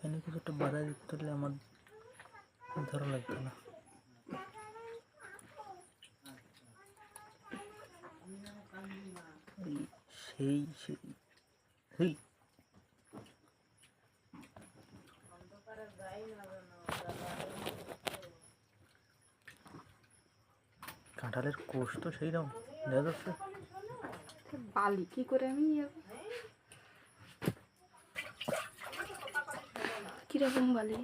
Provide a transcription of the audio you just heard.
এনে কিছু একটা বাধা দিতে হলে আমার ধরা লাগতো না। সেই সেই সেই কাঁঠালের কোষ তো সেই রকম দেখা যাচ্ছে। বালি কি করে আমি কিরকম বালি